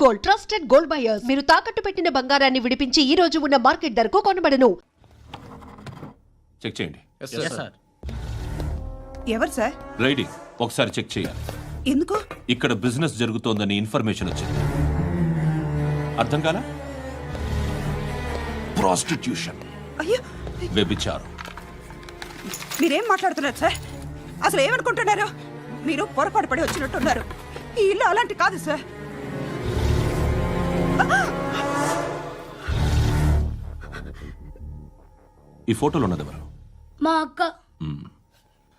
Gold trusted gold buyers మీరు తాకట్టు పెట్టిన బంగారాన్ని విడిపించి ఈ రోజు ఉన్న మార్కెట్ ధరకు కొనబడను. చెక్ చేయండి. ఎవరు సార్? రైడీ ఒకసారి చెక్ చేయాలి. ఎందుకు? ఇక్కడ బిజినెస్ జరుగుతోందని ఇన్ఫర్మేషన్ వచ్చింది. అర్థం కాలా? ప్రాస్టిట్యూషన్, అయ్యో, వ్యభిచారం. మీరేం మాట్లాడుతున్నారు సార్? అసలు ఏమనుకుంటున్నారు? మీరు పొరపాటు పడి వచ్చినట్టున్నారు. ఈ ఇల్లు అలాంటి కాదు సార్. ఈ ఫోటోలో ఉన్నది ఎవరు? మా అక్క.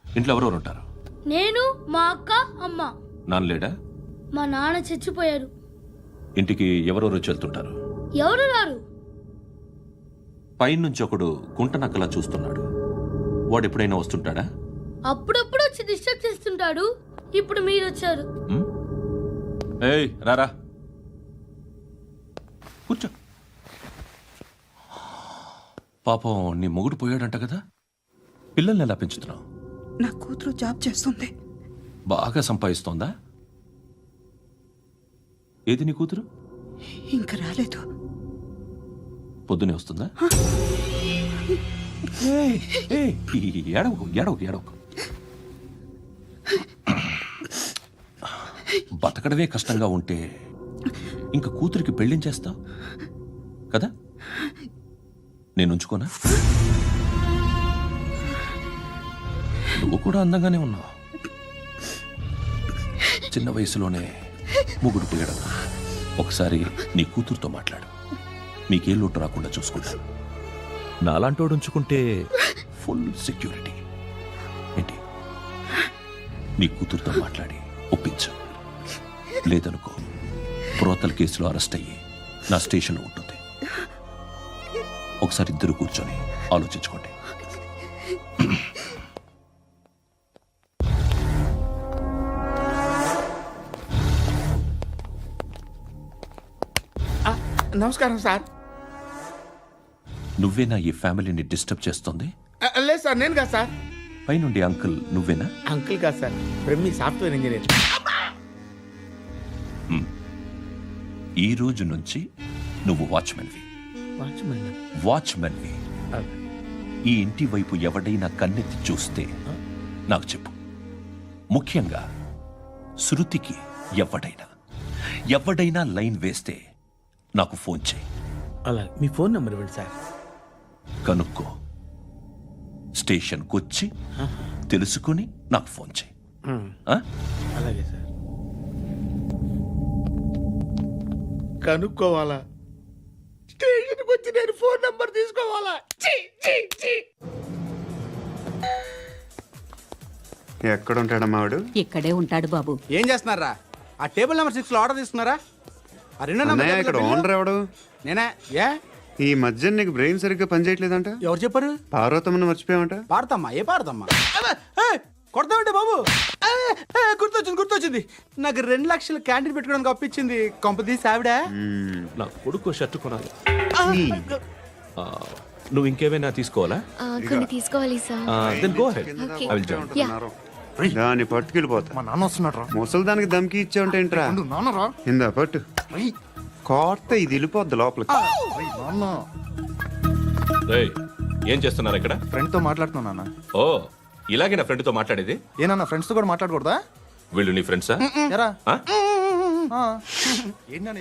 ఇంట్లో ఎవరెవరు ఉంటారు? నేను, మా అక్క, అమ్మ. నాన్న లేడా? మా నాన్న చచ్చిపోయారు. ఇంటికి ఎవరెవరు వచ్చి వెళ్తుంటారు? ఎవరు రారు. పైనుంచి ఒకడు కుంటనక్కలా చూస్తున్నాడు. వాడు ఎప్పుడైనా వస్తుంటాడా? అప్పుడప్పుడు వచ్చి డిస్టర్బ్ చేస్తుంటాడు. ఇప్పుడు మీరు వచ్చారు. ఏయ్ రారా, కూర్చో. పాపం నీ మొగుడు పోయాడంట కదా, పిల్లల్ని ఎలా పెంచుతున్నావు? నా కూతురు జాబ్ చేస్తుంది. బాగా సంపాదిస్తోందా? ఏది నీ కూతురు? ఇంకా రాలేదు. పొద్దునే వస్తుందా? ఏడవకు ఏడవకు ఏడవకు. బతకడమే కష్టంగా ఉంటే ఇంకా కూతురికి పెళ్ళించేస్తావు కదా? నేను ఉంచుకోనా? నువ్వు కూడా అందంగానే ఉన్నావు. చిన్న వయసులోనే ముగ్గురు పోయడం. ఒకసారి నీ కూతురుతో మాట్లాడు. మీకే లోటు రాకుండా చూసుకుంటాను. నాలాంటోడు ఉంచుకుంటే ఫుల్ సెక్యూరిటీ. ఏంటి? నీ కూతురుతో మాట్లాడి ఒప్పించు. లేదనుకో, ప్రోతల కేసులో అరెస్ట్ అయ్యి నా స్టేషన్లో ఉంటుంది. ఒకసారి ఇద్దరు కూర్చొని ఆలోచించుకోండి. నమస్కారం సార్. నువ్వేనా ఈ ఫ్యామిలీని డిస్టర్బ్ చేస్తుంది? లేదు సార్, నేను కాదు సార్. పైనుండి అంకుల్ నువ్వేనా? అంకుల్ కాదు సార్, బ్రహ్మి సాఫ్ట్వేర్ ఇంజనీర్. ఈ రోజు నుంచి నువ్వు వాచ్మెన్వి. వాచ్మెన్వి. ఈ ఇంటి వైపు ఎవడైనా కన్నెత్తి చూస్తే నాకు చెప్పు. ముఖ్యంగా శృతికి ఎవడైనా లైన్ వేస్తే నాకు ఫోన్ చేయి. అలా మీ ఫోన్ నెంబర్ ఇవ్వండి సార్. కనుక్కో, స్టేషన్కి వచ్చి తెలుసుకుని నాకు ఫోన్ చేయి. అలాగే సార్. కనుక్కోవాలా? స్టేషన్కి వచ్చి నేను ఫోన్ నెంబర్ తీసుకోవాలా? ఎక్కడ ఉంటాడమ్మా వాడు? ఇక్కడే ఉంటాడు బాబు. ఏం చేస్తున్నారా? ఆ టేబుల్ నెంబర్ 6 లో ఆర్డర్ తీసుకున్నారా? ఆ రెండో అన్నయ్య, నెంబర్ ఇక్కడ ఓనర్ ఎవడు? నేనే. ఏ ఈ మధ్య నీకు బ్రెయిన్ సరిగ్గా పనిచేయట్లేదంట. ఎవరు చెప్పారు? పార్వతమ్మను మర్చిపోయామంట. పాడతామ్మా? ఏ పాడతామ్మా? కొడతామంటే బాబు. గుర్తొచ్చింది. నాకు 2 లక్షలు క్యాంటీన్ పెట్టుకోవడానికి అప్పించింది కొంపదీసి ఆవిడ. నా కొడుకు షర్ట్ కొనాలి. నువ్వు ఇంకేమైనా తీసుకోవాలా? కొన్ని తీసుకోవాలి sir. Then go ahead. I will join. దాన్ని పట్టుకెళ్ళిపోతా. మా నాన్న వస్తున్నాడు. ముసలి దానికి దమ్కి ఇచ్చావంటే ఏంట్రా? నాన్నరా ఇందా పట్టు. కోర్త ఇది వెళ్ళిపోద్ది లోపలికి. ఏయ్, ఏం చేస్తున్నారు ఇక్కడ? ఫ్రెండ్ తో మాట్లాడుతున్నా. ఓ, ఇలాగే నా ఫ్రెండ్ తో మాట్లాడేది? ఏనా ఫ్రెండ్స్ తో కూడా మాట్లాడకూడదా? వీళ్ళు నీ ఫ్రెండ్సా?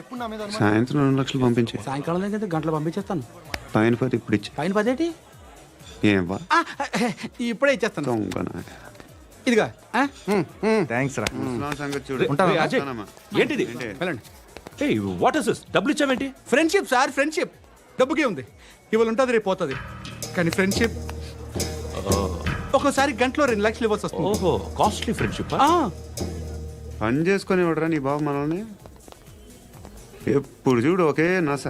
ఎప్పుడు నా మీద సాయంత్రం 2 లక్షలు పంపించే. సాయంకాలం దగ్గర గంటలు పంపించేస్తాను. పైన 10 ఇప్పుడు ఇచ్చే. పైన 10 ఏంటి? ఏం వా ఇప్పుడే ఇచ్చేస్తాను. దొంగనా. ఇదిగా థ్యాంక్స్ రా. ముసలాం సంగతి చూడు. ఉంటావా? ఏయ్, అజయ్, ఉంటానమ్మా. ఏంటిది? వెళ్ళండి. ఏయ్, వాట్ ఇస్ దిస్? డబ్బులు ఇచ్చావేంటి? Friendship sir, friendship. డబ్బుకే ఉంది. ఇవాళ ఉంటుంది, రేపు పోతుంది. కానీ ఫ్రెండ్షిప్ ఒక్కోసారి గంటలో 2 లక్షలు ఇవ్వాల్సి వస్తుంది. ఓహో, కాస్ట్లీ ఫ్రెండ్షిప్. పని చేసుకొని ఇవ్వడరా నీ బాబు మనల్ని? ఎప్పుడు చూడు ఒకే నస.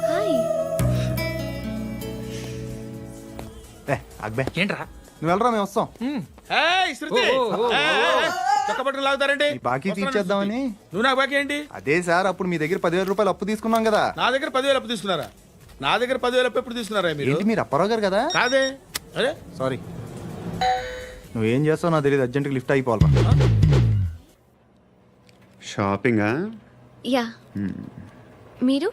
హాయ్. అక్బే ఏంట్రా? నువ్వు వెళ్ళరా, మేము వస్తాం. చక్కబట్టలు లాగుతారండి. బాకీ తీర్చేద్దామని. నువ్వు నాకు బాకీ ఏంటి? అదే సార్, అప్పుడు మీ దగ్గర 10,000 రూపాయలు అప్పు తీసుకున్నాం కదా. నా దగ్గర 10,000 అప్పు తీసుకున్నారా? నా దగ్గర 10,000 అప్పు ఎప్పుడు తీసుకున్నారా మీరు? ఏంటి, మీరు అప్పారావు గారు కదా? కాదే. అరే సారీ. నువ్వేం చేస్తావు నాకు తెలియదు, అర్జెంట్గా లిఫ్ట్ అయిపోవాలి. షాపింగా? యా మీరు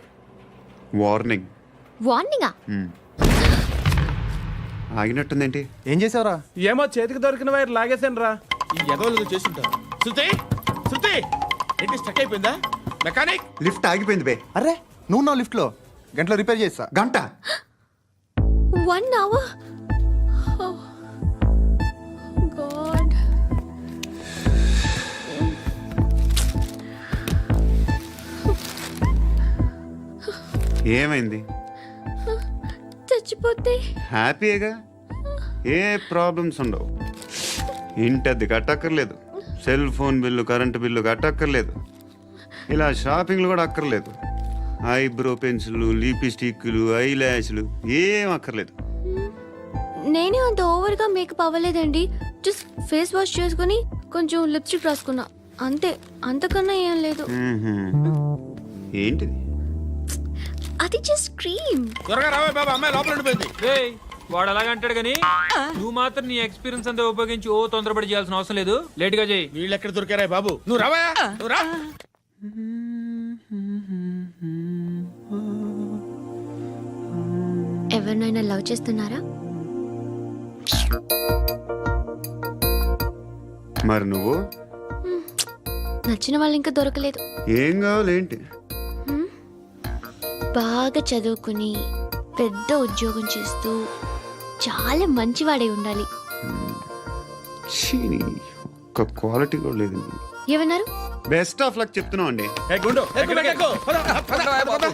వార్నింగ్. వార్నింగా? ఆగినట్టుందేంటి? ఏం చేసావురా? ఏమో చేతికి దొరికిన వైర్ లాగేసాను రా. ఈ ఎగవలు చేస్తుంటారు. శృతి శృతి ఏంటి స్టక్ అయిపోయిందా? మెకానిక్ లిఫ్ట్ ఆగిపోయింది బే. అరే నువ్వు నా లిఫ్ట్ లో గంటలో రిపేర్ చేస్తా. గంట? 1 hour? Oh, God. ఏమైంది? చచ్చిపోతే హ్యాపీగా, ఏ ప్రాబ్లమ్స్ ఉండవు. ఇంటద్ది కట్టక్కర్లేదు, cell phone bill, current bill కట్టక్కర్లేదు, ఇలా షాపింగ్లు కూడా అక్కర్లేదు. ఐబ్రో పెన్సిల్, లిప్స్టిక్లు, ఐ ల్యాష్లు ఏం అక్కర్లేదు. నేనే అంత ఓవర్గా మేకప్ అవ్వలేదండి. జస్ట్ ఫేస్ వాష్ చేసుకుని కొంచెం లిప్స్టిక్ రాసుకున్నా అంతే, అంతకన్నా ఏం లేదు. ఏంటిది? అది జస్ట్ క్రీమ్. త్వరగా రావే బాబా, అమ్మాయి లోపల ఉండిపోయింది. రేయ్, వాడు అలాగంటాడు కానీ నువ్వు మాత్రం నీ ఎక్స్పీరియన్స్ అంతా ఉపయోగించి తొందరపడి చేయాల్సిన అవసరం లేదు. లేట్ గా చేయి. వీళ్ళు ఎక్కడ దొరికారా బాబు? నువ్వు రావా, నువ్వు రా. ఎవరినైనా లవ్ చేస్తున్నారా? మరి నువ్వు? నచ్చిన వాళ్ళు ఇంకా దొరకలేదు. ఏం కావాలేంటి? బాగా చదువుకుని పెద్ద ఉద్యోగం చేస్తూ చాలా మంచివాడే ఉండాలి. చీనీ, ఒక్క క్వాలిటీ కూడా లేదు. ఏమన్నారు? బెస్ట్ ఆఫ్ లక్ చెప్తున్నావు అండి. ఏ గుండు, ఎక్కు, ఎక్కు, ఎక్కు. పద, పద, పద, పద.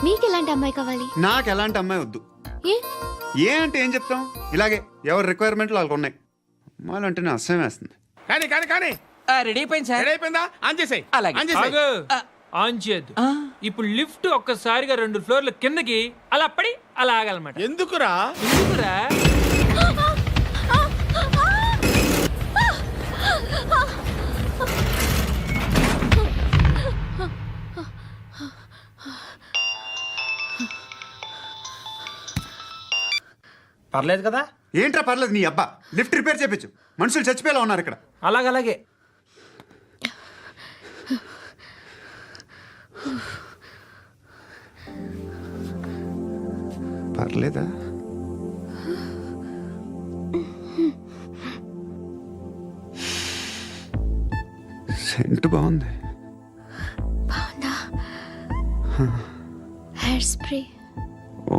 మీకు ఎలాంటి అమ్మాయి కావాలి? నాకు ఎలాంటి అమ్మాయి వద్దు. ఏ? ఏ అంటే ఏం చెప్తాం, ఇలాగే ఎవరి రిక్వైర్మెంట్లు వాళ్ళకు ఉన్నాయి. అమ్మాయిలు అంటేనే అసహ్యం వేస్తుంది. కానీ కానీ కానీ రెడీ అయిపోయింది సార్. రెడీ అయిపోయిందా? ఆన్ చేసేయ్. అలాగే. ఆన్ చేసేయ్. ఆగు. ఆన్ చేయద్దు. ఇప్పుడు లిఫ్ట్ ఒక్కసారిగా 2 ఫ్లోర్ల కిందకి అలా పడి అలా ఆగాలన్నమాట. ఎందుకురా? ఎందుకురా? పర్లేదు కదా? ఏంట్రా పర్లేదు నీ అబ్బా, లిఫ్ట్ రిపేర్ చేయించు. మనుషులు చచ్చిపోయేలా ఉన్నారు ఇక్కడ. అలాగే పర్లేదా? సెంట్ బాగుంది. బాగుందా? హెయిర్ స్ప్రే ఓ,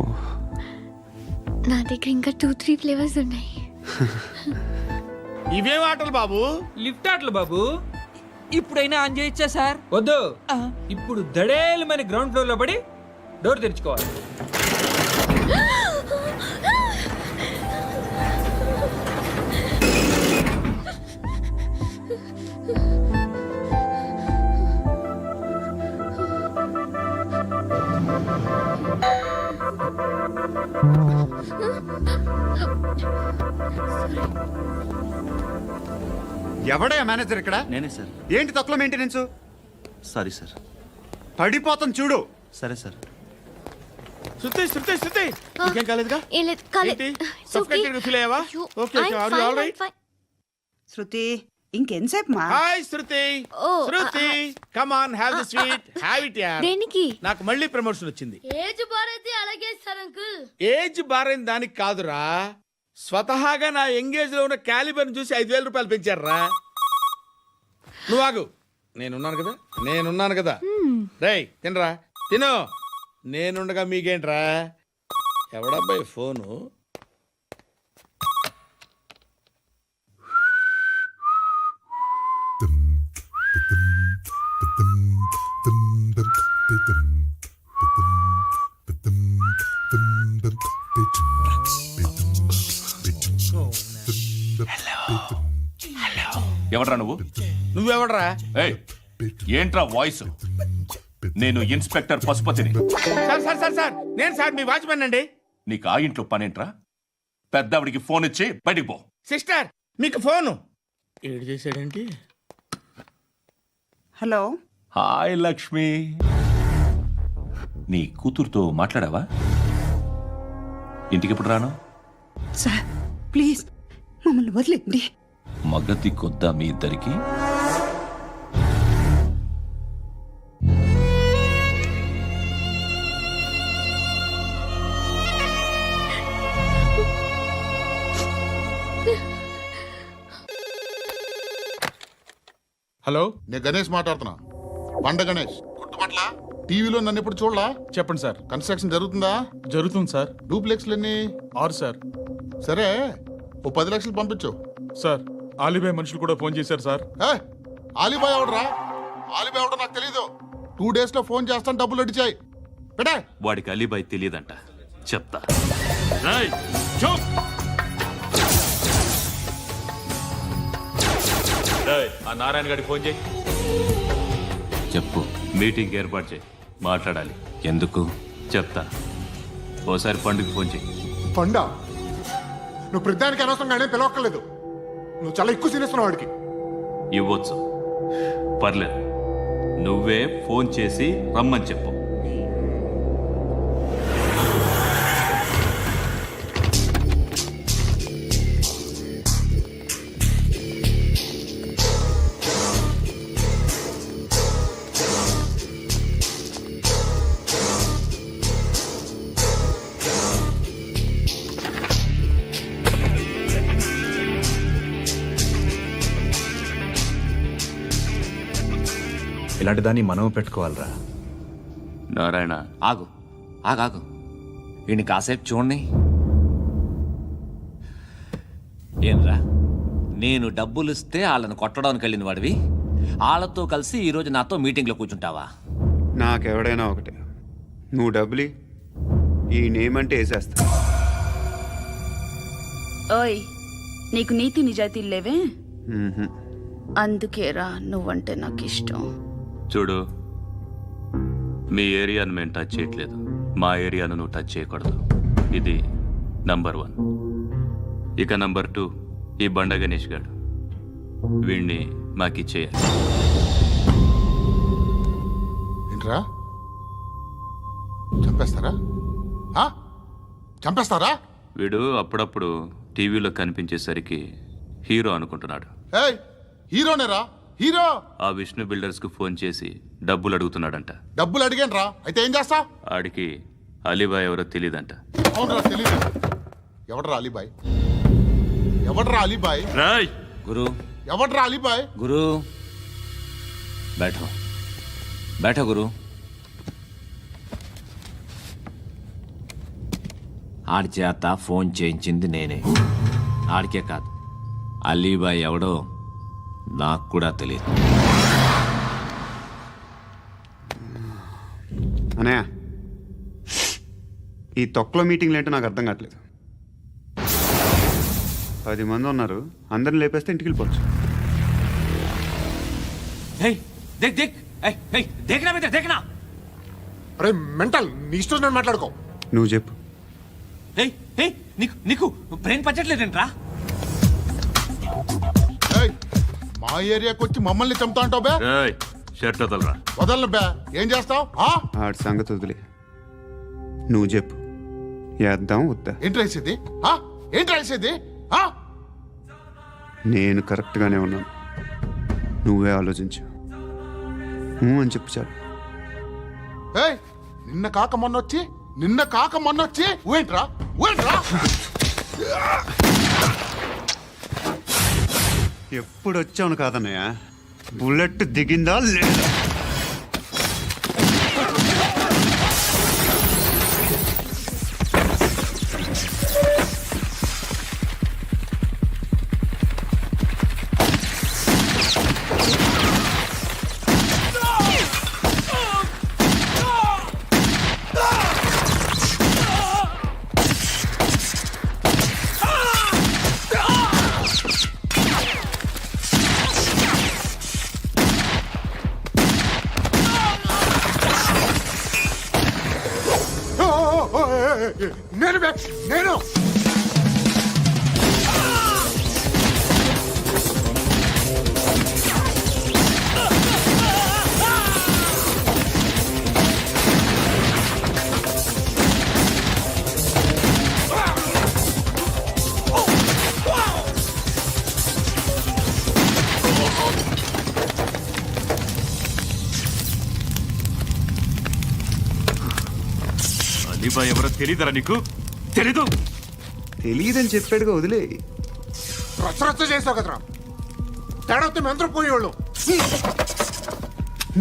నా దగ్గర ఇంకా 2-3 ఫ్లేవర్స్ ఉన్నాయి. ఇవేం ఆటలు బాబు? లిఫ్ట్ ఆటలు బాబు. ఇప్పుడైనా ఆన్ చేయొచ్చా సార్? వద్దు. ఇప్పుడు దడేలమైన గ్రౌండ్ ఫ్లోర్ లో పడి డోర్ తెరుచుకోవాలి. ఎవడయ్యా మేనేజర్ ఇక్కడ? నేనే సార్. ఏంటి తక్కువ మెయింటెనెన్స్? Sorry sir. పడిపోతాం చూడు. సరే సార్. శృతి శృతి శృతి ఇంకేం కాలేదుగా? ఏం లేదు, కాలేదు. ఏంటి? It's okay. Suffocated feel అయ్యావా? అయ్యో, Okay, okay. I'm Are you fine, all right? I'm fine. శృతి ఇంకెంతసేపు మా? Hi Shruti. Oh, Shruti come on, have the sweet, have it యార్. దేనికి? నాకు మళ్ళీ ప్రమోషన్ వచ్చింది. ఏజ్ బారైతే అలాగే సార్ అంకుల్. ఏజ్ బారైన దానికి కాదురా, స్వతహాగా నా ఎంగేజ్ లో ఉన్న క్యాలిబర్ చూసి 5,000 రూపాయలు పెంచారా. నువ్వు ఆగు, నేనున్నాను కదా. రేయ్ తినరా, తిను. నేనుండగా మీకేంట్రా? ఎవడబ్బాయి ఫోను? ఎవడ్రా నువ్వు? నువ్వెవడరా? ఏయ్, ఏంట్రా వాయిస్? నేను ఇన్స్పెక్టర్ పశుపతిని. సార్ సార్ సార్ సార్ నేను సార్ మీ వాచ్మెన్ అండి. నీకు ఆ ఇంట్లో పనేంట్రా? పెద్దవిడికి ఫోన్ ఇచ్చి బయటికి పో. సిస్టర్ మీకు ఫోను. ఏడు చేశాడేంటి? హలో. హాయ్ లక్ష్మి, నీ కూతురుతో మాట్లాడావా? ఇంటికి ఎప్పుడు రాను? సార్ ప్లీజ్ మమ్మల్ని వదిలేండి. మగతి కొద్దా మీ ఇద్దరికి? హలో, నేను గణేష్ మాట్లాడుతున్నా. బండ గణేష్ గుర్తుపట్ల టీవీలో నన్ను ఎప్పుడు చూడలా? చెప్పండి సార్. కన్స్ట్రక్షన్ జరుగుతుందా? జరుగుతుంది సార్. డూప్లెక్స్లు ఎన్ని? 6 సార్. సరే, ఓ 10 లక్షలు పంపించు. సార్, ఆలిబాయ్ మనుషులు కూడా ఫోన్ చేశారు సార్. ఆలిబాయ్ ఎవడరా? ఆలిబాయ్ ఎవడో నాకు తెలీదు. 2 days లో ఫోన్ చేస్తాను, డబ్బులు అడిచాయి. పెట్టే. వాడికి అలీబాయ్ తెలియదంట, చెప్తా. ఆ నారాయణ గారికి ఫోన్ చేయి. చెప్పు. మీటింగ్ ఏర్పాటు చేయి, మాట్లాడాలి. ఎందుకు చెప్తా. ఓసారి పండుగ ఫోన్ చేయి. పండా, నువ్వు ప్రతిదానికి అనవసరంగానే పిలవక్కర్లేదు. నువ్వు చాలా ఎక్కువ సీనిస్తున్నావు వాడికి. ఇవ్వచ్చు, పర్లేదు. నువ్వే ఫోన్ చేసి రమ్మని చెప్పు. ఇలాంటి దాన్ని మనం పెట్టుకోవాలరా. నారాయణ, ఆగు ఆగాగు, వీడిని కాసేపు చూడండి. ఏంరా, నేను డబ్బులు ఇస్తే వాళ్ళని కొట్టడానికి వెళ్ళిన వాడివి, వాళ్ళతో కలిసి ఈరోజు నాతో మీటింగ్లో కూర్చుంటావా? నాకెవడైనా ఒకటే. నువ్వు డబ్బులి, ఈ నేమ్ అంటే వేసేస్తా. ఓయ్, నీకు నీతి నిజాయితీలు లేవే? మ్మ్హ్మ్. అందుకేరా నువ్వంటే నాకు ఇష్టం. చూడు, మీ ఏరియాను మేము టచ్ చేయట్లేదు, మా ఏరియాను నువ్వు టచ్ చేయకూడదు. ఇది నంబర్ 1. ఇక నంబర్ 2, ఈ బండ గణేష్ గారు, వీణ్ణి మాకిచ్చేయాలి. ఏంట్రా, చంపేస్తారా? చంపేస్తారా? వీడు అప్పుడప్పుడు టీవీలో కనిపించేసరికి హీరో అనుకుంటున్నాడు. హీరోనేరా, హీరో. ఆ విష్ణు బిల్డర్స్ కు ఫోన్ చేసి డబ్బులు అడుగుతున్నాడంట. డబ్బులు అడిగాను రా, అయితే ఏం చేస్తా? ఆడికి అలీబాయ్ ఎవరో తెలియదంట. అవునరా, తెలీదు. ఎవడరా అలీబాయ్? ఎవడరా అలీబాయ్? రాయ్ గురు, ఎవడరా అలీబాయ్? గురు బైఠో బైఠో గురు. ఆడి చేత ఫోన్ చేయించింది నేనే. ఆడికే కాదు, అలీబాయ్ ఎవడో నాకు కూడా తెలియదు. అనయ్య, ఈ తొక్కలో మీటింగ్లు ఏంటో నాకు అర్థం కావట్లేదు. 10 మంది ఉన్నారు, అందరిని లేపేస్తే ఇంటికి వెళ్ళిపోవచ్చు. అరే మెంటల్, నీ ఇష్టం నేను మాట్లాడుకో. నువ్వు చెప్పు. నీకు బ్రెయిన్ పచ్చట్లేదంట్రా? మా ఏరియాకి వచ్చి మమ్మల్ని చంపుతా అంటావు బే? షర్ట్ వదలరా. వదలను బే. ఏం చేస్తావు? ఆడి సంగతి వదిలే, నువ్వు చెప్పు. వేద్దాం వద్దా? ఏంటి రాసేది? ఏంటి రాసేది? నేను కరెక్ట్గానే ఉన్నాను, నువ్వే ఆలోచించు. అని చెప్పు చాలు. నిన్న కాక మొన్నొచ్చి ఊయంట్రా. ఎప్పుడు వచ్చావును కాదన్నయ్య, బుల్లెట్ దిగిందా లేదా? నేను అలీబాయ్ ఎవరో తెలీదరా నీకు? తెలీదు? తెలియదని చెప్పాడుగా, వదిలే. రచ్చ చేసావు కదరా. తేడా వస్తే మెంతరం పోయేవాళ్ళు.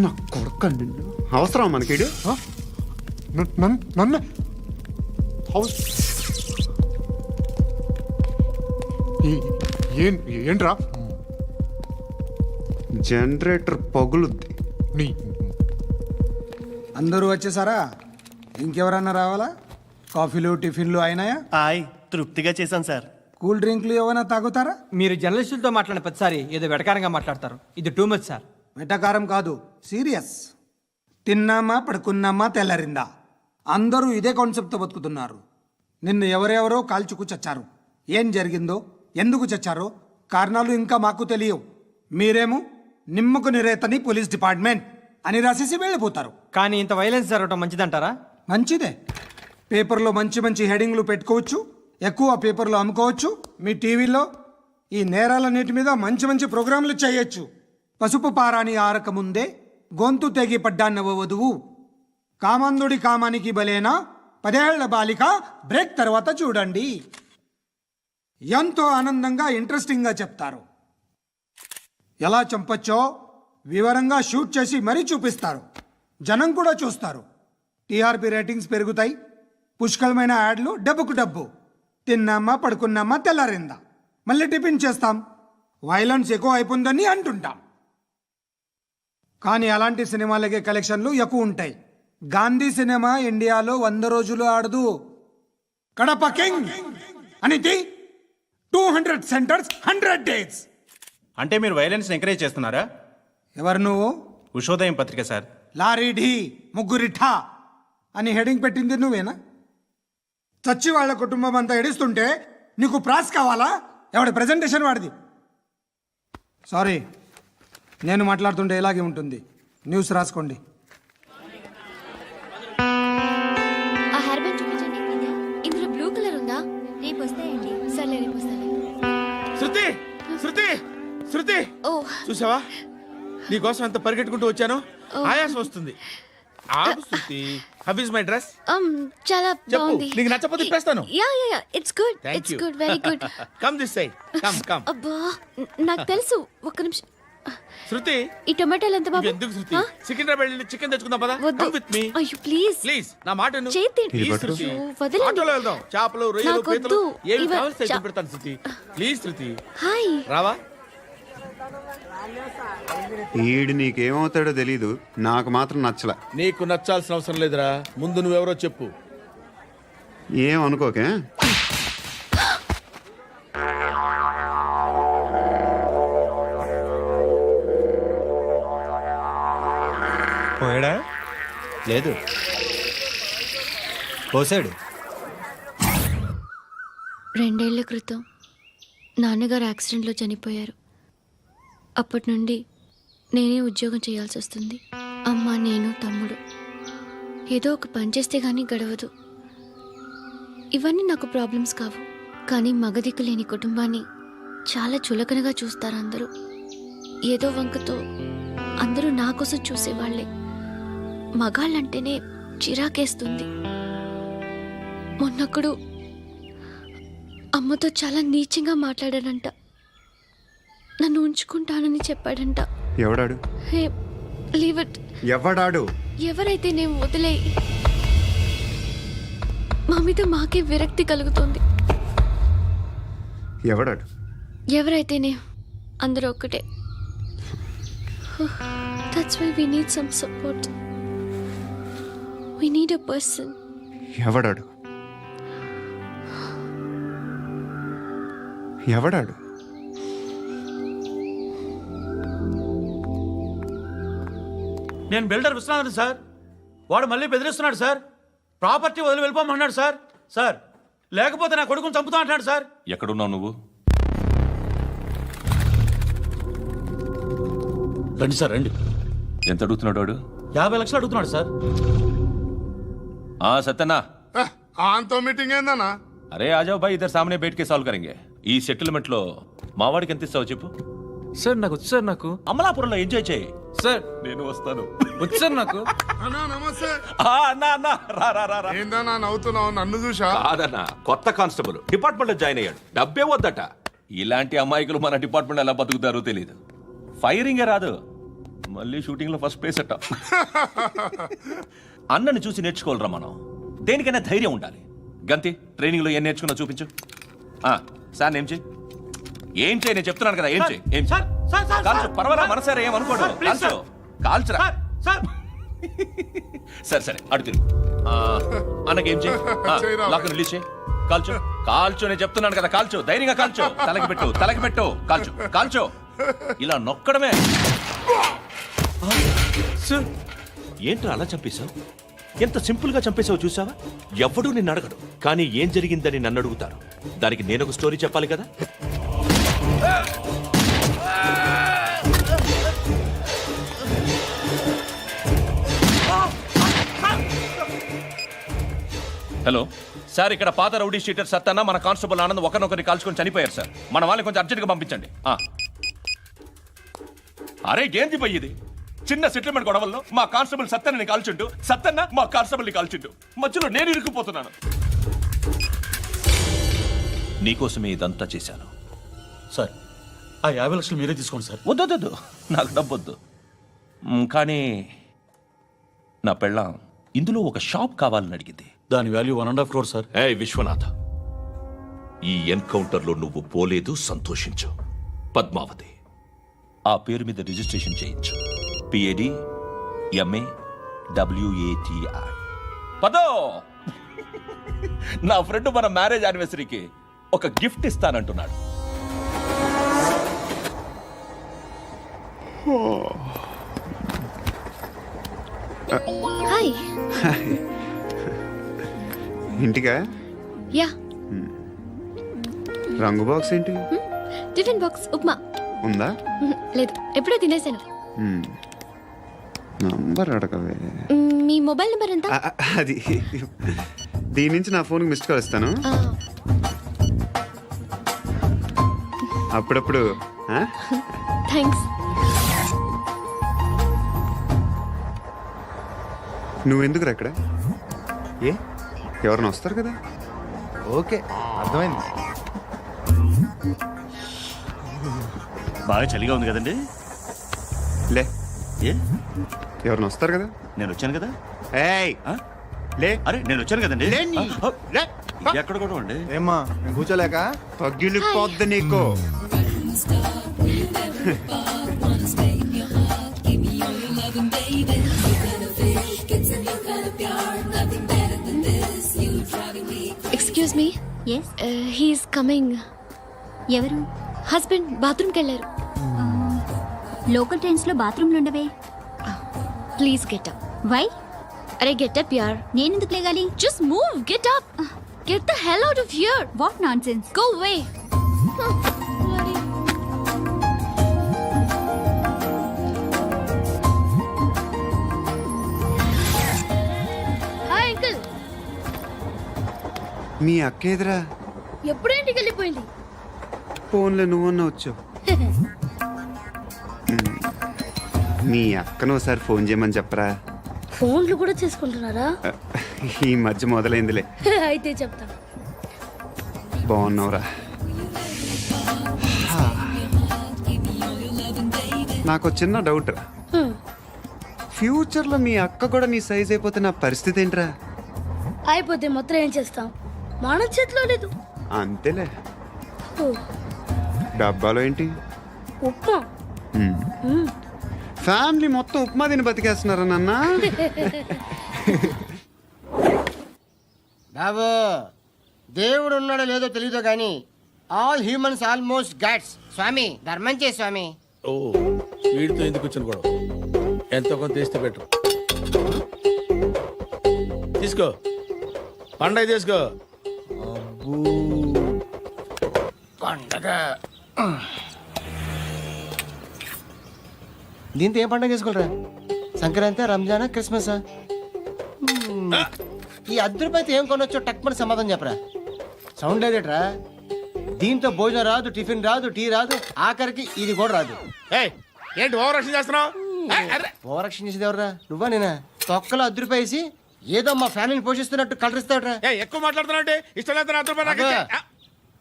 నా కొడుక నిన్ను అవసరం మనకిడు నన్ను హౌస్ ఏంట్రా జనరేటర్ పగులుద్ది. నీ అందరూ వచ్చేసారా? ఇంకెవరన్నా రావాలా? కాఫీలు టిఫిన్లు అయినాయా? తృప్తిగా చేశాను సార్. కూల్ డ్రింక్లు ఏమైనా తాగుతారా? మీరు జర్నలిస్టులతో మాట్లాడిన ప్రతిసారి ఏదో వెటకారంగా మాట్లాడతారు. ఇది టూ మచ్ సార్. వెటకారం కాదు, సీరియస్. తిన్నామా పడుకున్నామా తెల్లరిందా, అందరూ ఇదే కాన్సెప్ట్తో బతుకుతున్నారు. నిన్ను ఎవరెవరో కాల్చుకు చచ్చారు. ఏం జరిగిందో, ఎందుకు చచ్చారో కారణాలు ఇంకా మాకు తెలియవు. మీరేమో నిమ్మకు నిరేతని పోలీస్ డిపార్ట్మెంట్ అని రాసేసి వెళ్ళిపోతారు. కానీ ఇంత వైలెన్స్ జరగడం మంచిదంటారా? మంచిదే. పేపర్లో మంచి మంచి హెడింగ్లు పెట్టుకోవచ్చు, ఎక్కువ పేపర్లు అమ్ముకోవచ్చు. మీ టీవీలో ఈ నేరాలన్నిటి మీద మంచి మంచి ప్రోగ్రాంలు చేయొచ్చు. పసుపు పారాని ఆరక ముందే గొంతు తెగి పడ్డాన్నవ వధువు, కామందుడి కామానికి బలేనా 10 ఏళ్ల బాలిక బ్రేక్ తర్వాత చూడండి. ఎంతో ఆనందంగా ఇంట్రెస్టింగ్గా చెప్తారు. ఎలా చంపచ్చో వివరంగా షూట్ చేసి మరీ చూపిస్తారు. జనం కూడా చూస్తారు. టీఆర్పీ రేటింగ్స్ పెరుగుతాయి. పుష్కలమైన యాడ్లు, డబ్బుకు డబ్బు. తిన్నామా పడుకున్నామా తెల్లారిందా, మళ్ళీ టిఫిన్ చేస్తాం. వైలెన్స్ ఎక్కువ అయిపోయిందని అంటుంటాం. కానీ అలాంటి సినిమాలకే కలెక్షన్లు ఎక్కువ ఉంటాయి. గాంధీ సినిమా ఇండియాలో 100 రోజులు ఆడదు. కడప కింగ్ అనేది 200 సెంటర్స్ 100 డేస్. అంటే మీరు వైలెన్స్ ఎంకరేజ్ చేస్తున్నారా? ఎవరు నువ్వు? ఉషోదయం పత్రిక సార్. లారీ ఢీ ముగ్గురిఠా అని హెడింగ్ పెట్టింది నువ్వేనా? చచ్చి వాళ్ళ కుటుంబం అంతా ఎడుస్తుంటే నీకు ప్రాస్ కావాలా? ఎవడి ప్రెజెంటేషన్ వాడిది. సారీ, నేను మాట్లాడుతుంటే ఇలాగే ఉంటుంది. న్యూస్ రాసుకోండి. ఆ హెయిర్ బ్యాండ్ చూపించండి. ఇందులో బ్లూ కలర్ ఉందా? రేపు వస్తాయండి. సర్లే, రేపు వస్తాను. శృతి శృతి శృతి, ఓ చూసావా నీకోసం ఎంత పరిగెట్టుకుంటూ వచ్చాను. ఆయాసం వస్తుంది. ఆగు Shruti. How is my dress? చాలా చెప్పు. బాగుంది. నీకు నచ్చకపోతే తిప్పేస్తాను. Yeah yeah yeah, it's good. Thank it's you. Good, very good. Come this side. Come. అబ్బా, నాకు తెలుసు. ఒక్క నిమిషం. శృతి, ఈ టొమాటోలు ఎంత బాబు? ఎందుకు శృతి? సికింద్రాబాద్ వెళ్ళి చికెన్ తెచ్చుకుందాం పదా. వద్దు. కమ్ విత్ మీ అయ్యో ప్లీజ్ ప్లీజ్. నా మాట విను. చేతి ప్లీజ్ శృతి. వదలండి. ఆటోలో వెళ్దాం. చేపలు, రొయ్యలు, నాకు పీతలు వద్దు. ఏమి ఇవ- కావాలి తెచ్చి పెడతాను శృతి. Please Shruti. హాయ్. రావా? ఈడు నీకేమవుతాడో తెలీదు, నాకు మాత్రం నచ్చలా. నీకు నచ్చాల్సిన అవసరం లేదురా. ముందు నువ్వెవరో చెప్పు. ఏం అనుకోకే. పోయాడా? లేదు, పోసాడు. 2 ఏళ్ల క్రితం నాన్నగారు యాక్సిడెంట్లో చనిపోయారు. అప్పటి నుండి నేనే ఉద్యోగం చేయాల్సి వస్తుంది. అమ్మ, నేను, తమ్ముడు ఏదో ఒక పని చేస్తే కానీ గడవదు. ఇవన్నీ నాకు ప్రాబ్లమ్స్ కావు. కానీ మగదిక్కు లేని కుటుంబాన్ని చాలా చులకనగా చూస్తారు అందరూ. ఏదో వంకతో అందరూ నా కోసం చూసేవాళ్లే. మగాళ్ళంటేనే చిరాకేస్తుంది. మొన్నప్పుడు అమ్మతో చాలా నీచంగా మాట్లాడాడంట. నన్ను ఉంచుకుంటానని చెప్పాడంట. ఎవడాడు? హే, లీవ్ ఇట్. ఎవడాడు? ఎవరైతే నేను వదిలే. మా మీద మాకే విరక్తి కలుగుతుంది. ఎవడాడు? ఎవరైతేనే అందరూ ఒక్కటే. That's why we need some support. We need a person. ఎవడాడు? ఎవడాడు? నేను బిల్డర్ విశ్వనాథన్ సార్. వాడు మళ్ళీ బెదిరిస్తున్నాడు సార్. ప్రాపర్టీ వదిలి వెళ్ళిపోమన్నాడు సార్. సార్, లేకపోతే నా కొడుకుని చంపుతా అంటున్నాడు సార్. ఎక్కడున్నావు నువ్వు? రండి సార్, రండి. ఎంత అడుగుతున్నాడు వాడు? 50 లక్షలు అడుగుతున్నాడు సార్. సత్యనా, ఆంతో మీటింగ్ ఏందన్నా? అరే ఆజావ్ భాయ్, ఇద్దరు సామనే బయటకే సాల్వ్ కరెంగే. ఈ సెటిల్మెంట్ లో మావాడికి ఎంత ఇస్తావు చెప్పు. సార్ నాకు వచ్చు సార్. నాకు అమలాపురంలో ఎంజాయ్ చేయి సార్. నేను వస్తాను. వచ్చు సార్ నాకు. అన్నా నమస్తే. అన్నా అన్నా, రా రా రా రా. ఏందన్నా నవ్వుతున్నావు? నన్ను చూసా? కాదన్నా, కొత్త కానిస్టేబుల్ డిపార్ట్మెంట్ లో జాయిన్ అయ్యాడు. డబ్బే వద్దట. ఇలాంటి అమాయకులు మన డిపార్ట్మెంట్ ఎలా బతుకుతారో తెలియదు. ఫైరింగే రాదు, మళ్ళీ షూటింగ్లో ఫస్ట్ ప్లేస్ అట్ట. అన్నని చూసి నేర్చుకోవాలరా మనం. దేనికైనా ధైర్యం ఉండాలి. గంతి, ట్రైనింగ్లో ఏం నేర్చుకున్నా చూపించు. సార్ ఏం చేయి, ఏం చేయి, నేను చెప్తున్నాను కదా, ఏం చేయి, ఏం చేయి. కాల్చు, పర్వాలా, మనసారా ఏం అనుకోడు, కాల్చు, కాల్చురా. సరే సరే, అడు తిరుగు. అన్నకేం చేయి, లాక్ రిలీజ్ చేయి, కాల్చు, కాల్చు, నేను చెప్తున్నాను కదా, కాల్చు, ధైర్యంగా కాల్చు, తలకి పెట్టు, తలకి పెట్టు, కాల్చు, కాల్చు, ఇలా నొక్కడమే. ఏంట్రా అలా చంపేశావు? ఎంత సింపుల్ గా చంపేశావు చూసావా? ఎవడూ నిన్ను అడగడు, కానీ ఏం జరిగిందని నన్ను అడుగుతారు. దానికి నేను ఒక స్టోరీ చెప్పాలి కదా. హలో సార్, ఇక్కడ పాత రౌడీ షీటర్ సత్తన్న మన కానిస్టేబుల్ ఆనంద్ ఒకరినొకరిని కాల్చుకొని చనిపోయారు సార్. మన వాళ్ళని కొంచెం అర్జెంట్గా పంపించండి. అరే ఏంది పోయి ఇది? చిన్న సెటిల్మెంట్ గొడవల్లో మా కానిస్టేబుల్ సత్తన్నని కాల్చుంటూ, సత్తన్న మా కానిస్టేబుల్ని కాల్చుంటూ, మధ్యలో నేను ఇరుక్కుపోతున్నాను. నీకోసమే ఇదంతా చేశాను సార్. ఆ 50 లక్షలు మీరే తీసుకోండి సార్. వద్దొద్దు, నాకు డబ్బొద్దు. కానీ నా పెళ్ళాం ఇందులో ఒక షాప్ కావాలని అడిగింది. దాని వాల్యూ 1.5 crore సార్. ఏ విశ్వనాథ్, ఈ ఎన్కౌంటర్లో నువ్వు పోలేదు, సంతోషించు. పద్మావతి ఆ పేరు మీద రిజిస్ట్రేషన్ చేయించు. PAD MA WATI. పదో, నా ఫ్రెండ్ మన మ్యారేజ్ యానివర్సరీకి ఒక గిఫ్ట్ ఇస్తానంటున్నాడు. హాయ్. ఇంటికా? యా. రంగు బాక్స్ ఏంటి? టిఫిన్ బాక్స్ ఉప్మా ఉందా? లేదు, ఎప్పుడో తినేసాను. నంబర్ అడగవే. మీ మొబైల్ నెంబర్ ఎంత? అది దీని నుంచి నా ఫోన్కి మిస్డ్ కాల్ ఇస్తాను. అప్పుడప్పుడు. థ్యాంక్స్. నువ్వెందుకురా ఇక్కడ? ఏ ఎవరైనా వస్తారు కదా? ఓకే, అర్థమైంది. బాగా చలిగా ఉంది కదండి. లే, ఏ ఎవరైనా వస్తారు కదా? నేను వచ్చాను కదా. ఏయ్ లే. అరే నేను వచ్చాను కదండి. ఎక్కడ కూడా అండి. ఏమ్మా కూర్చోలేక పగిలిపోద్ది నీకు. Excuse me. Yes, he's coming. ఎవరు? హస్బెండ్ బాత్రూమ్కి వెళ్ళారు. లోకల్ ట్రైన్స్ లో బాత్రూమ్లు ఉండవే. Please get up. వై? అరే గెట్ అప్ యార్. నేనెందుకు లేగాలి? Just move, get up. Get the hell out of here. What nonsense. Go away. Hi uncle. మీ అక్క ఎదురా? ఎప్పుడు ఇంటికి వెళ్ళిపోయింది. ఫోన్లో నువ్వన్నా వచ్చావు. మీ అక్కను ఒకసారి ఫోన్ చేయమని చెప్పరా. ఫోన్లు కూడా చేసుకుంటున్నారా? ఈ మధ్య మొదలైందిలే. అయితే చెప్తా. బాగున్నావురా? నాకు చిన్న డౌట్ రా. ఫ్యూచర్లో మీ అక్క కూడా నీ సైజ్ అయిపోతే నా పరిస్థితి ఏంట్రా? అయిపోతే మొత్తం ఏం చేస్తాం, మన చేతిలో లేదు. అంతేలే. డబ్బాలో ఏంటి? ఉప్మా. ఫ్యామిలీ మొత్తం ఉప్మా తిని బతికేస్తున్నారా నాన్న? బాబు, దేవుడు ఉన్నాడో లేదో తెలియదు కానీ ఆల్ హ్యూమన్స్ ఆల్మోస్ట్ గాడ్స్. స్వామి ధర్మం చే స్వామి. ఓ వీడితో ఎందుకు కూర్చొని కూడా ఎంతో కొంత తీస్తే పెట్టు. తీసుకో, పండగ తీసుకో. పండగ దీంతో ఏం పండగ చేసుకోలేరా? సంక్రాంతి, రంజానా, క్రిస్మసా? ఈ ₹10 ఏం కొనొచ్చో టక్మని సమాధానం చెప్పరా. సౌండ్ లేదేట్రా? దీంతో భోజనం రాదు, టిఫిన్ రాదు, టీ రాదు, ఆఖరికి ఇది కూడా రాదు. ఏంటి ఓవర్ రక్షణ చేస్తున్నావు? ఓవరాక్షన్ చేసేది ఎవరా? నువ్వా నేనా? తొక్కలో ₹10 వేసి ఏదో మా ఫ్యామిలీని పోషిస్తున్నట్టు కలరిస్తాడ్రా. ఎక్కువ మాట్లాడుతున్నావు. ఇష్టం లేదు.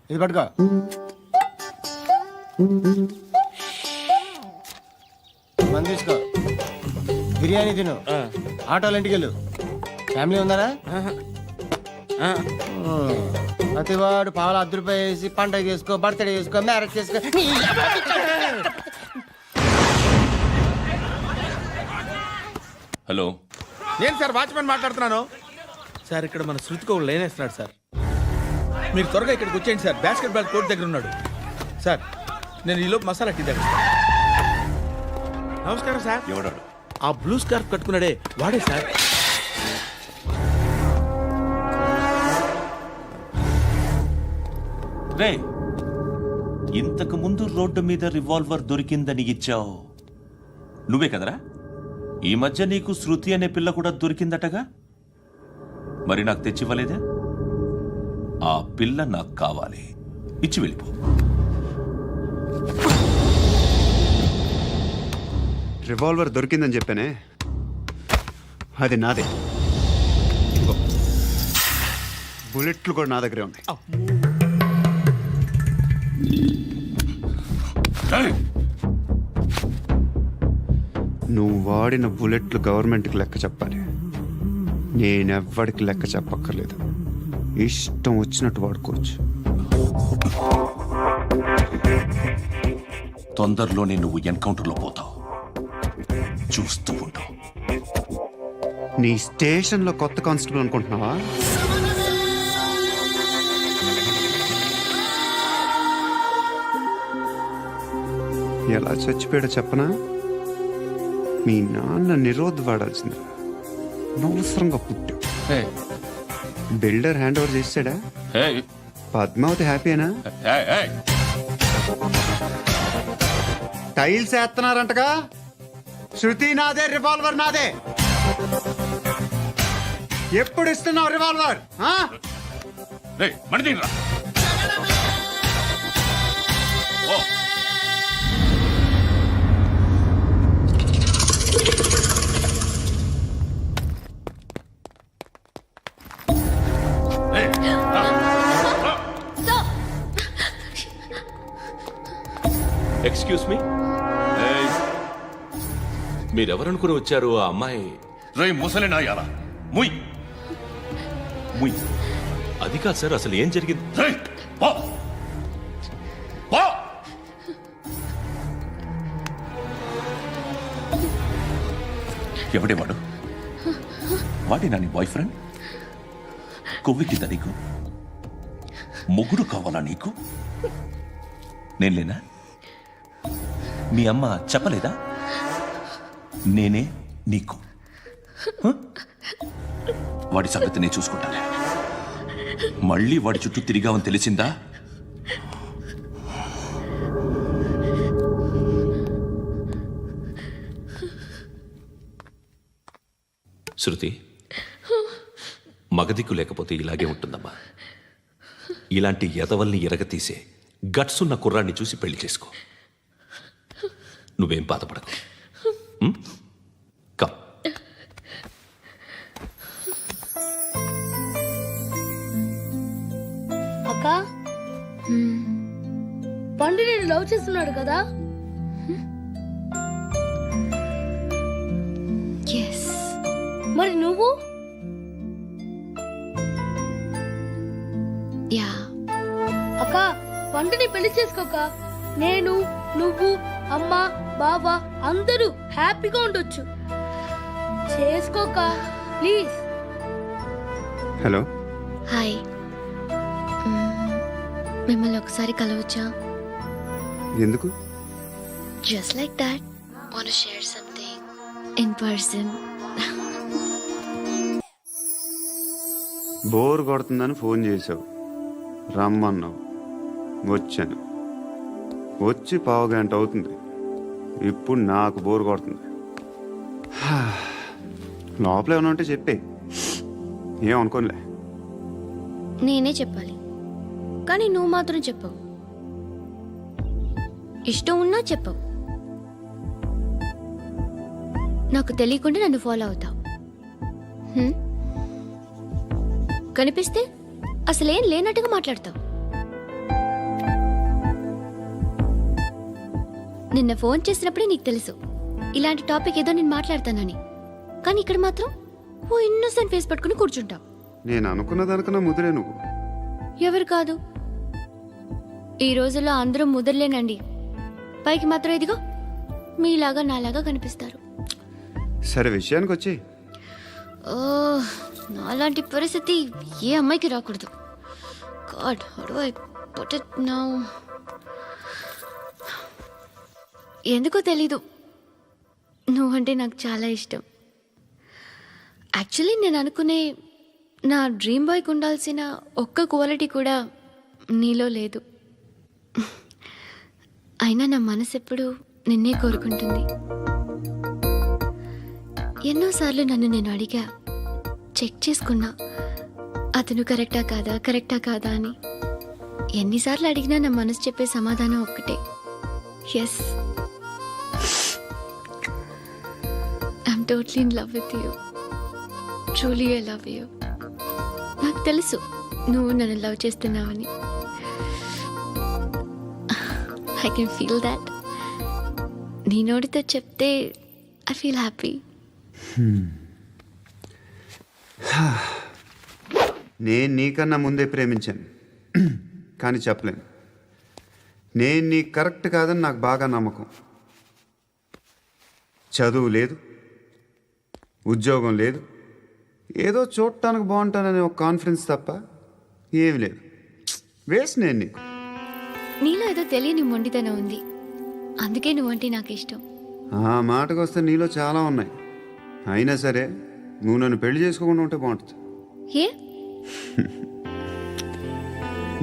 ఇది పట్టుకో. మంది తీసుకో, బిర్యానీ తిను, ఆటోలు ఇంటికి వెళ్ళు. ఫ్యామిలీ ఉన్నారా? ప్రతివాడు పావులు ₹10 వేసి పండగ చేసుకో, బర్త్డే చేసుకో, మ్యారేజ్ చేసుకో. హలో, నేను సార్ వాచ్మెన్ మాట్లాడుతున్నాను సార్. ఇక్కడ మన శృతికి ఒక లైన్ వేస్తున్నాడు సార్. మీరు త్వరగా ఇక్కడికి వచ్చేయండి సార్. బాస్కెట్ బాల్ కోర్ట్ దగ్గర ఉన్నాడు సార్. నేను ఈలోపు మసాలా టీ దగ్గర. నమస్కారం సార్. ఎవడాడు? ఆ బ్లూ స్కార్ఫ్ కట్టుకున్నాడే వాడే సార్. రే, ఇంతకు ముందు రోడ్డు మీద రివాల్వర్ దొరికిందని ఇచ్చావు నువ్వే కదరా? ఈ మధ్య నీకు శృతి అనే పిల్ల కూడా దొరికిందటగా, మరి నాకు తెచ్చివ్వలేదే? ఆ పిల్ల నాకు కావాలి, ఇచ్చి వెళ్ళిపో. రివాల్వర్ దొరికిందని చెప్పానే, అది నాదే. బుల్లెట్లు కూడా నా దగ్గరే ఉన్నాయి. నువ్వు వాడిన బుల్లెట్లు గవర్నమెంట్కి లెక్క చెప్పాలి. నేనెవ్వడికి లెక్క చెప్పక్కర్లేదు. ఇష్టం వచ్చినట్టు వాడుకోవచ్చు. తొందరలోనే నువ్వు ఎన్కౌంటర్లో పోతావు, చూస్తూ ఉంటావు. నీ స్టేషన్లో కొత్త కానిస్టేబుల్ అనుకుంటున్నావా? ఎలా చచ్చిపోయాడో చెప్పనా? మీ నాన్న నిరోధ్ వాడాల్సింది. అనవసరంగా పుట్టావు. బిల్డర్ హ్యాండ్ ఓవర్ చేసాడా? పద్మావతి హ్యాపీనా? టైల్స్ వేస్తున్నారంటగా. శృతి నాదే, రివాల్వర్ నాదే. ఎప్పుడు ఇస్తున్నావు రివాల్వర్? ఎక్స్క్యూజ్ మీ, మీరెవరనుకుని వచ్చారు? ఆ అమ్మాయి రే ముసలి నాయాల ముయ్ ముయ్. అది కాదు సార్, అసలు ఏం జరిగింది? ఎవడే వాడు? వాడేనా నీ బాయ్ ఫ్రెండ్? కొవ్వికిందా నీకు? మొగుడు కావాలా నీకు? నేను లేనా? మీ అమ్మ చెప్పలేదా నేనే నీకు? వాడి సంగతి నేను చూసుకుంటానే. మళ్ళీ వాడి చుట్టూ తిరిగావని తెలిసిందా? శృతి, మగదిక్కు లేకపోతే ఇలాగే ఉంటుందమ్మా. ఇలాంటి ఎదవల్ని ఎరగతీసే గట్స్ ఉన్న కుర్రాన్ని చూసి పెళ్లి చేసుకో. నువ్వేం బాధపడకు. కమ్. అక్క, పండు నేను లవ్ చేస్తున్నాడు కదా? మరి నువ్వు? యా. అక్క, పండుని పెళ్లి చేసుకోక నేను, నువ్వు, అమ్మ, బావ అందరూ హ్యాపీగా ఉండొచ్చు. చేసుకోక ప్లీజ్. హలో. హాయ్. మిమ్మల్ని ఒకసారి కలవచ్చా? ఎందుకు? Just like that. Want to share something in person. Bore కొడుతుందని ఫోన్ చేసావు, రమ్మన్నావు, వచ్చాను. వచ్చి 1/2 గంట అవుతుంది. ఇప్పుడు నాకు బోర్ కొడుతుంది. లోపల ఏమైనా ఉంటే చెప్పే, ఏమనుకోనిలే. నేనే చెప్పాలి, కానీ నువ్వు మాత్రం చెప్పవు. ఇష్టం ఉన్నా చెప్పవు. నాకు తెలియకుండా నన్ను ఫాలో అవుతావు. కనిపిస్తే అసలేం లేనట్టుగా మాట్లాడతావు. నిన్న ఫోన్ చేసినప్పుడే నీకు తెలుసు ఇలాంటి టాపిక్ ఏదో నేను మాట్లాడతానని, కానీ ఇక్కడ మాత్రం ఓ ఇన్నోసెంట్ ఫేస్ పట్టుకుని కూర్చుంటావు. నేను అనుకున్న దానికన్నా ముదిరే నువ్వు. ఎవరు కాదు, ఈ రోజుల్లో అందరూ ముదరలేనండి. పైకి మాత్రం ఇదిగో మీలాగా నాలాగా కనిపిస్తారు. సరే విషయానికి వచ్చి, ఓ, నాలాంటి పరిస్థితి ఏ అమ్మాయికి రాకూడదు. God, how do I put it now? ఎందుకో తెలీదు, నువ్వంటే నాకు చాలా ఇష్టం. యాక్చువల్లీ నేను అనుకునే నా డ్రీమ్ బాయ్కి ఉండాల్సిన ఒక్క క్వాలిటీ కూడా నీలో లేదు. అయినా నా మనసు ఎప్పుడు నిన్నే కోరుకుంటుంది. ఎన్నోసార్లు నన్ను నేను అడిగా, చెక్ చేసుకున్నా అతను కరెక్టా కాదా అని. ఎన్నిసార్లు అడిగినా నా మనసు చెప్పే సమాధానం ఒక్కటే, yes, I'm totally in love with you. Truly I love you. నాకు తెలుసు నువ్వు నన్ను లవ్ చేస్తున్నావని. I can feel that. నీ నోటితో చెప్తే ఐ ఫీల్ హ్యాపీ. నేను నీకన్నా ముందే ప్రేమించాను, కానీ చెప్పలేను. నేను నీకు కరెక్ట్ కాదని నాకు బాగా నమ్మకం. చదువు లేదు, ఉద్యోగం లేదు, ఏదో చూడటానికి బాగుంటాననే ఒక కాన్ఫిడెన్స్ తప్ప ఏమి లేదు. వేస్ట్ నేను నీకు. నీలో ఏదో తెలియని మొండితనం ఉంది, అందుకే నువ్వంటే నాకు ఇష్టం. ఆ మాటకు వస్తే నీలో చాలా ఉన్నాయి. అయినా సరే నువ్వు నన్ను పెళ్లి చేసుకోకుండా ఉంటే బాగుంటుంది. ఏ?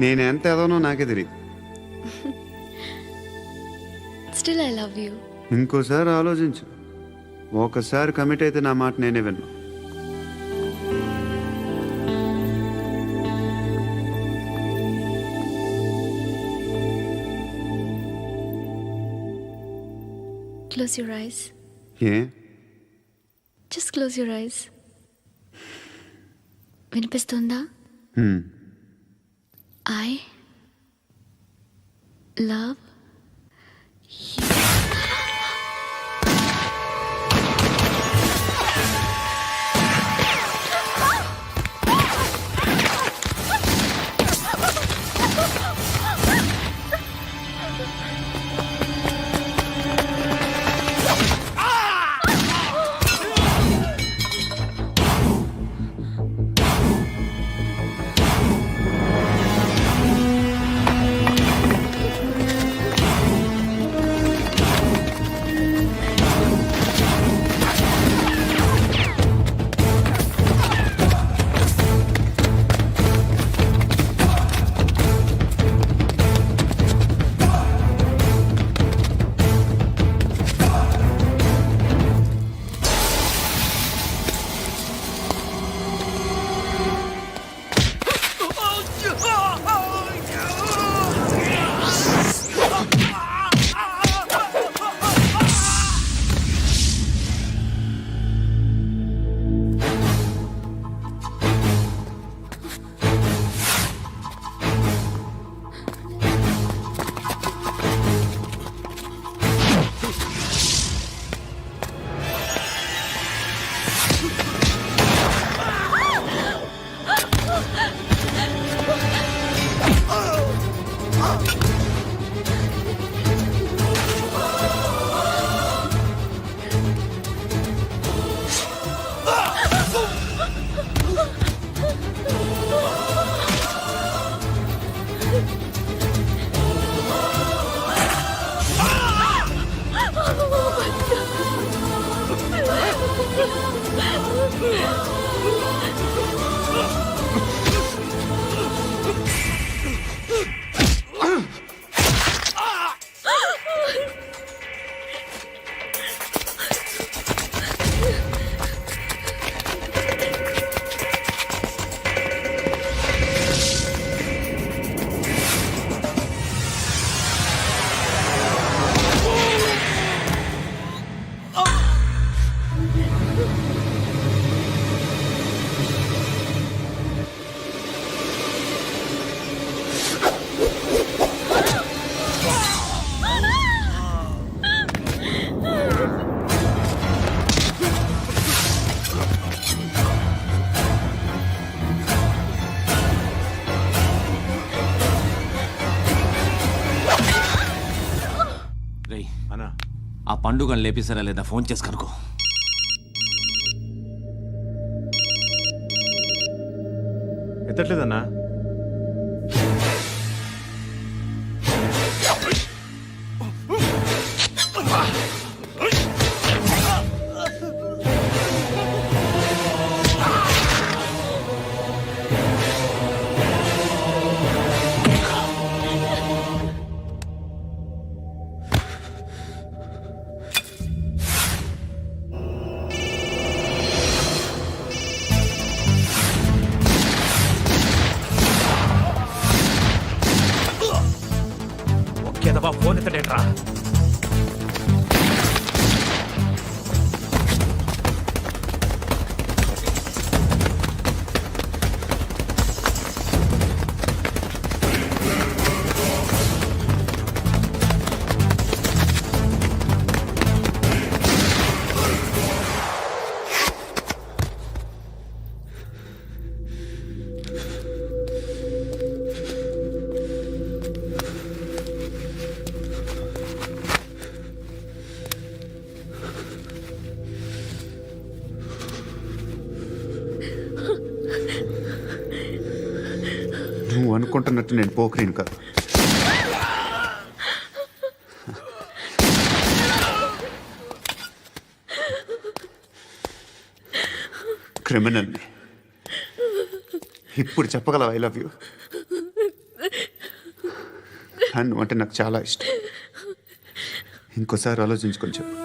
నేను ఎంత ఎదవనో నాకే తెలియదు. Still I love you. ఇంకోసారి ఆలోచించు. ఒకసారి కమిట్ అయితే నా మాట నేనే విన్నా. Close your eyes. A? Just close your eyes. వినిపిస్తుందా? I love you. ఆ పండుగను లేపిస్తారా లేదా ఫోన్ చేసి కనుకో. ఎత్తట్లేదన్నా. ఒకేదవా ఫోన్ ఎత్తడేట్రా. నువ్వు అనుకుంటున్నట్టు నేను పోకరీని కాదు. క్రిమినల్ని. ఇప్పుడు చెప్పగలవా ఐ లవ్ యూ? నువ్వు అంటే నాకు చాలా ఇష్టం. ఇంకోసారి ఆలోచించుకొని చెప్పు.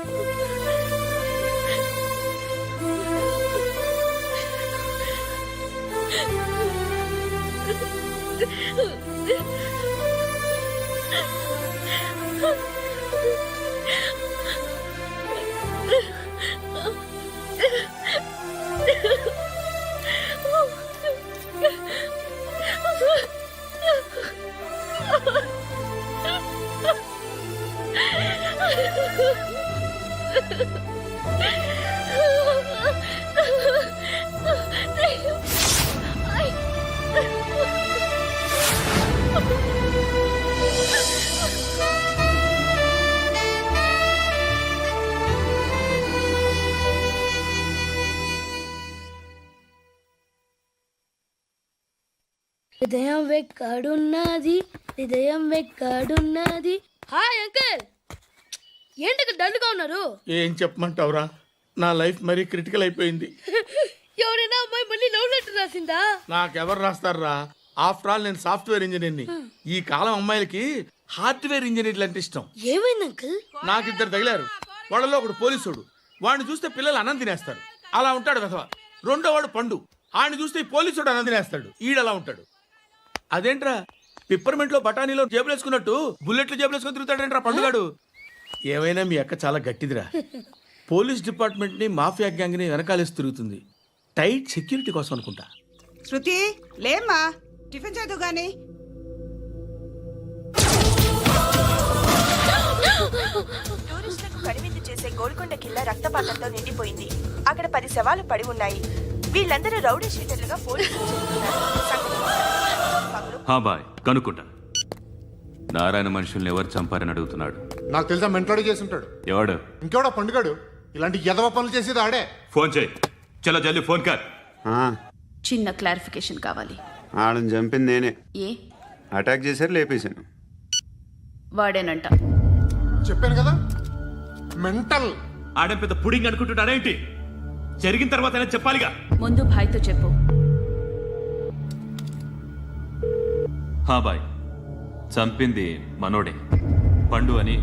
హృదయం వెక్కడున్నది, హృదయం వెక్కడున్నది. హాయ్ అంకుల్, ఏంటి డల్గా ఉన్నారు? ఏం చెప్పమంటావురా, నా లైఫ్ మరీ క్రిటికల్ అయిపోయింది. ఎవరైనా అమ్మాయి మళ్ళీ లవ్ లెటర్ రాసిందా? నాకెవరు రాస్తారా? ఆఫ్టర్ ఆల్ నేను సాఫ్ట్వేర్ ఇంజనీర్ని. ఈ కాలం అమ్మాయిలకి హార్డ్వేర్ ఇంజనీర్లు అంటే ఇష్టం. ఏమైంది అంకుల్? నాకు ఇద్దరు తగిలారు. వాళ్ళలో ఒకడు పోలీసుడు. వాడిని చూస్తే పిల్లలు అన్నం తినేస్తారు, అలా ఉంటాడు వెధవ. రెండో వాడు పండు. ఆడిని చూస్తే ఈ పోలీసుడు అన్నం తినేస్తాడు, ఈడలా ఉంటాడు. అదేంట్రా పిప్పర్మెంట్ లో బఠానీలో జేబులు వేసుకున్నట్టు బుల్లెట్లు జేబులు వేసుకుని తిరుగుతాడేంట్రా పండుగాడు? ఏమైనా మీ అక్క చాలా గట్టిదిరా. పోలీస్ డిపార్ట్మెంట్ ని మాఫియా గ్యాంగ్ ని వెనకాలేసి తిరుగుతుంది. టైట్ సెక్యూరిటీ కోసం అనుకుంటా. శృతి లేమ్మా, టిఫిన్ చేద్దు గాని. టూరిస్టులకు కనువిందు చేసే గోల్కొండ కిల్లా రక్తపాతంతో నిండిపోయింది. అక్కడ 10 శవాలు పడి ఉన్నాయి. వీళ్ళందరూ రౌడీ షీటర్లుగా పోలీసులు బాయ్ కనుక్కుంటా. నారాయణ మనుషుల్ని ఎవరు చంపారని అడుగుతున్నాడు. నాకు తెలుసా మెంటలాడి చేసి ఉంటాడు. ఎవడు? ఇంకెవడా పండుగాడు. ఇలాంటి ఎదవ పనులు చేసేది ఆడే. ఫోన్ చేయి. చలో జల్దీ ఫోన్ కర్. చిన్న క్లారిఫికేషన్ కావాలి. ఆడని చంపింది నేనే. ఏ అటాక్ చేశారు, లేపేశాను. వాడేనంట. చెప్పాను కదా మెంటల్. ఆడేం పెద్ద పుడింగ్ అనుకుంటున్నాడేంటి? జరిగిన తర్వాత చెప్పాలిగా. ముందు భాయ్తో చెప్పు. బాయ్ చంపింది మనోడే, పండు అని.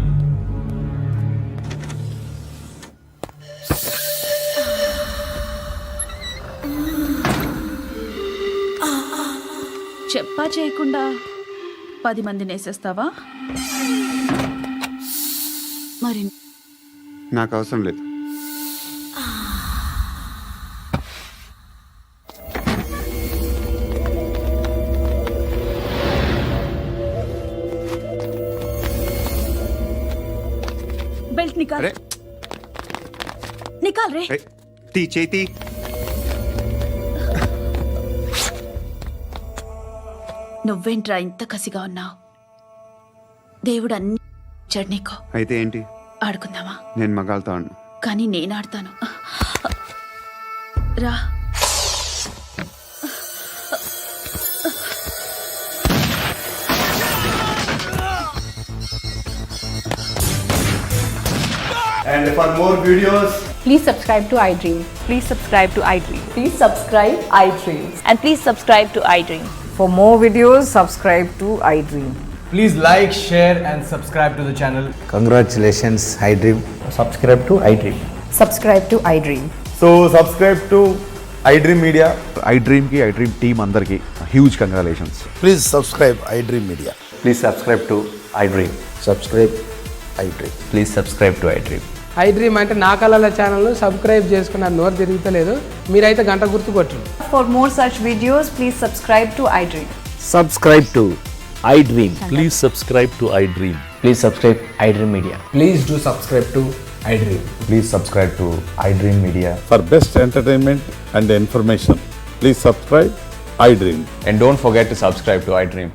చెప్పా చేయకుండా 10 మందిని వేసేస్తావా? మరి నాకు అవసరం లేదు. బెల్ట్ నికాల్. నికాల్ రే. తీ చేతి. నువ్వేంట్రా ఇంత కసిగా ఉన్నావు? దేవుడు అన్ని నీకు. అయితే ఏంటి? ఆడుకుందామా? నేను మగాళ్ళతో ఆడను. కానీ నేను ఆడతాను. రా. And for more videos, Please subscribe to iDream. Please subscribe to iDream. Please subscribe iDream. And please subscribe to iDream. For more videos, subscribe to iDream. please like, share, and subscribe to the channel. Congratulations iDream. Subscribe to iDream. Subscribe to iDream. So subscribe to iDream Media. iDream కి iDream team అందరికి huge congratulations. Please subscribe iDream Media. Please subscribe to iDream. Subscribe iDream. Please subscribe to iDream. iDream అంటే నా కళల channel subscribe చేసుకున్న నోరు తిరుగుతలేదు. మీరైతే గంట గుర్తు కొట్టు. For more such videos, please subscribe to iDream. Subscribe to iDream. Please subscribe to iDream. Please subscribe iDream Media. Please do subscribe to iDream. Please subscribe to iDream Media. For best entertainment and information, please subscribe iDream. And don't forget to subscribe to iDream.